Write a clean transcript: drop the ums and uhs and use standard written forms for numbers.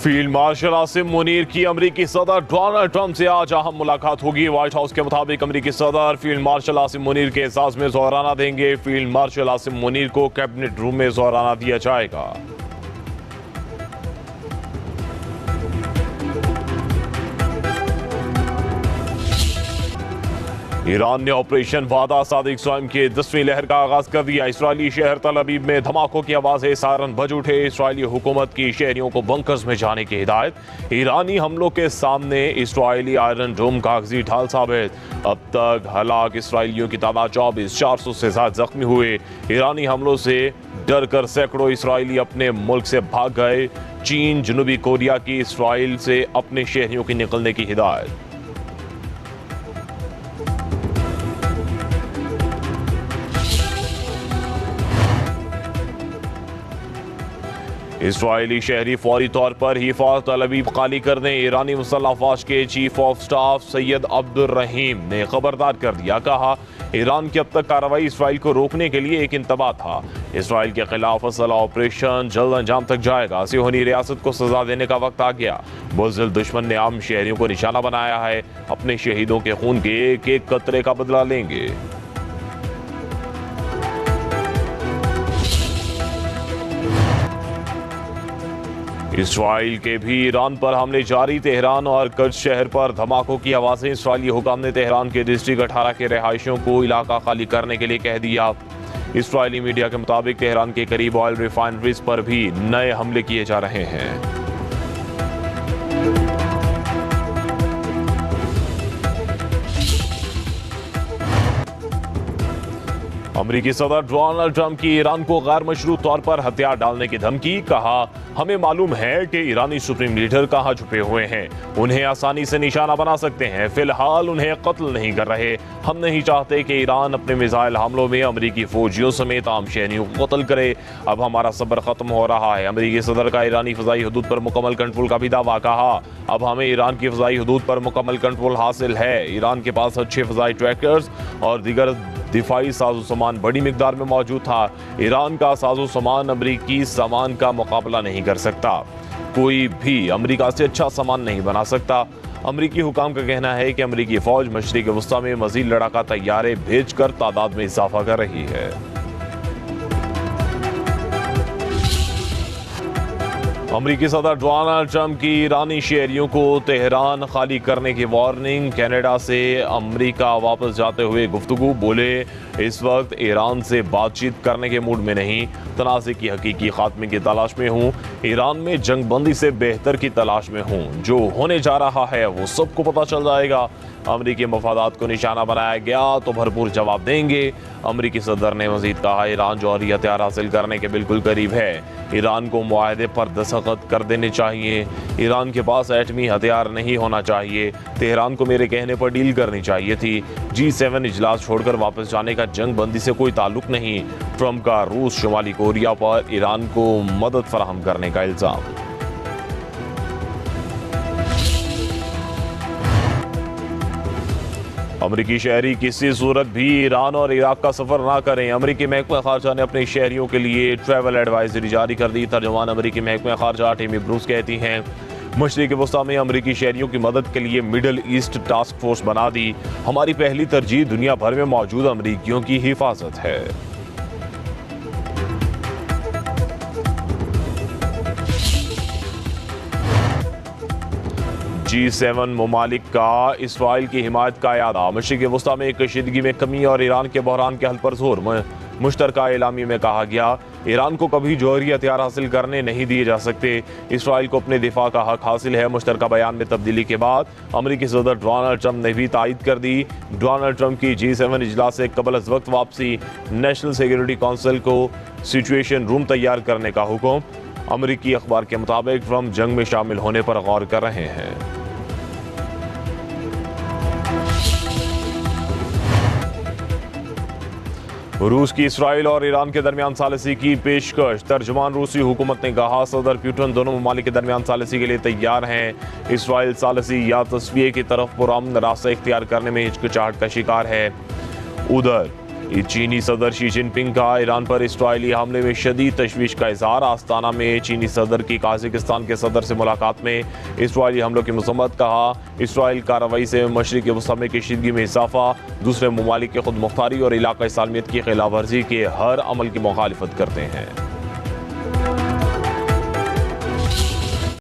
Field marshal Asim Munir की अमेरिकी सदर डोनाल्ड ट्रंप से आज अहम मुलाकात होगी। व्हाइट हाउस के मुताबिक अमेरिकी सदर फील्ड मार्शल आसिम मुनीर के एहसास में ज़ोराना देंगे। फील्ड मार्शल आसिम मुनीर को कैबिनेट रूम में ज़ोराना दिया जाएगा। ईरान ने ऑपरेशन वादा सादिक स्वयं के 10वीं लहर का आगाज कर दिया। इसराइली शहर तल अबीब में धमाकों की आवाजें सायरन बज उठे। इसराइली हुकूमत की शहरियों को बंकर्स में जाने की हिदायत। ईरानी हमलों के सामने इसराइली आयरन डोम कागजी ढाल साबित। अब तक हलाक इसराइलियों की तादाद 24,400 से ज्यादा जख्मी हुए। ईरानी हमलों से डर कर सैकड़ों इसराइली अपने मुल्क से भाग गए। चीन जनूबी कोरिया की इसराइल से अपने शहरियों की निकलने की हिदायत। इसराइली शहरी फौरी तौर पर हिफाज तल अबीब खाली कर दें। ईरानी मुसल्लह अफवाज के chief of staff Syed Abdul Rahim ने खबरदार कर दिया। कहा, ईरान की अब तक कार्रवाई इसराइल को रोकने के लिए एक इंतबा था। इसराइल के खिलाफ असला ऑपरेशन जल्द अंजाम तक जाएगा। सियोनी रियासत को सजा देने का वक्त आ गया। बुज़दिल दुश्मन ने आम शहरियों को निशाना बनाया है। अपने शहीदों के खून के एक एक कतरे का बदला लेंगे। इसराइल के भी ईरान पर हमले जारी। तेहरान और कर्ज शहर पर धमाकों की आवाजें। इसराइली हुकाम ने तेहरान के डिस्ट्रिक्ट 18 के रहायशियों को इलाका खाली करने के लिए कह दिया। इसराइली मीडिया के मुताबिक तेहरान के करीब ऑयल रिफाइनरीज पर भी नए हमले किए जा रहे हैं। अमेरिकी सदर डोनाल्ड ट्रंप की ईरान को गैर मशरूत तौर पर हथियार डालने की धमकी। कहा, हमें मालूम है कि ईरानी सुप्रीम लीडर कहां छुपे हुए हैं। उन्हें आसानी से निशाना बना सकते हैं। फिलहाल उन्हें कत्ल नहीं कर रहे। हम नहीं चाहते कि ईरान अपने मिसाइल हमलों में अमेरिकी फौजियों समेत आम शहरियों को कत्ल करे। अब हमारा सब्र खत्म हो रहा है। अमेरिकी सदर का ईरानी फजाई हदूद पर मुकम्मल कंट्रोल का भी दावा। कहा, अब हमें ईरान की फजाई हदूद पर मुकम्मल कंट्रोल हासिल है। ईरान के पास अच्छे फजाई ट्रैकर्स और दीगर दिफाई साजो सामान बड़ी मिकदार में मौजूद था। ईरान का साजो सामान अमरीकी सामान का मुकाबला नहीं कर सकता। कोई भी अमरीका से अच्छा सामान नहीं बना सकता। अमरीकी हुकाम का कहना है कि अमरीकी फौज मशरिक वस्ता में मजीद लड़ाका तैयारे भेजकर तादाद में इजाफा कर रही है। अमरीकी सदर डोनाल्ड ट्रंप की ईरानी शहरियों को तेहरान खाली करने की वार्निंग। कनाडा से अमरीका वापस जाते हुए गुफ्तगू। बोले, इस वक्त ईरान से बातचीत करने के मूड में नहीं, तनाज़े की हकीकी खात्मे की तलाश में हूँ। ईरान में जंग बंदी से बेहतर की तलाश में हूँ। जो होने जा रहा है वो सबको पता चल जाएगा। अमरीकी मफादात को निशाना बनाया गया तो भरपूर जवाब देंगे। अमरीकी सदर ने मजीद कहा, ईरान जौहरी हथियार हासिल करने के बिल्कुल करीब है। ईरान को मुआहदे पर दस्तखत कर देने चाहिए। ईरान के पास एटमी हथियार नहीं होना चाहिए। तेहरान को मेरे कहने पर डील करनी चाहिए थी। G7 इजलास छोड़कर वापस जाने का जंग बंदी से कोई ताल्लुक नहीं। ट्रंप का रूस शुमाली कोरिया पर ईरान को मदद फराहम करने का इल्जाम। अमरीकी शहरी किसी सूरत भी ईरान और इराक का सफर ना करें। अमरीकी महकमा खारजा ने अपने शहरियों के लिए ट्रैवल एडवाइजरी जारी कर दी। तर्जुमान अमरीकी महकमा खारजा टीमी ब्रूस कहती हैं, मशरिक वस्ता में अमरीकी शहरियों की मदद के लिए मिडल ईस्ट टास्क फोर्स बना दी। हमारी पहली तरजीह दुनिया भर में मौजूद अमरीकियों की हिफाजत है। G7 ममालिक का इसराइल की हिमायत का यादा। मशरिक वस्ता में कशीदगी में कमी और ईरान के बहरान के हल पर जोर। मुश्तरका एलामी में कहा गया, ईरान को कभी जौहरी हथियार हासिल करने नहीं दिए जा सकते। इसराइल को अपने दिफा का हक हासिल है। मुश्तरका बयान में तब्दीली के बाद अमरीकी सदर डोनाल्ड ट्रंप ने भी तायद कर दी। डोनाल्ड ट्रंप की G7 इजलास से कबल अज वक्त वापसी। नेशनल सिक्योरिटी काउंसिल को सिचुएशन रूम तैयार करने का हुक्म। अमरीकी अखबार के मुताबिक ट्रंप जंग में शामिल होने पर गौर कर रहे हैं। रूस की इसराइल और ईरान के दरमियान सालिसी की पेशकश। तर्जुमान रूसी हुकूमत ने कहा, सदर पुतिन दोनों ममालिक के दरमियान सालिसी के लिए तैयार हैं। इसराइल सालिसी या तस्वीर की तरफ पुरअमन रास्ता इख्तियार करने में हिचकिचाहट का शिकार है। उधर चीनी सदर शी जिनपिंग का ईरान पर इसराइली हमले में शदीद तशवीश का इजहार। आस्ताना में चीनी सदर की काज़ाकिस्तान के सदर से मुलाकात में इसराइली हमलों की मज़म्मत। कहा, इसराइल कार्रवाई से मशरिक़ वस्ती में कशीदगी में इजाफा, दूसरे ममालिक के खुद मुख्तारी और इलाक़ाई सालमियत की खिलाफ वर्जी के हर अमल की मुखालिफत करते हैं।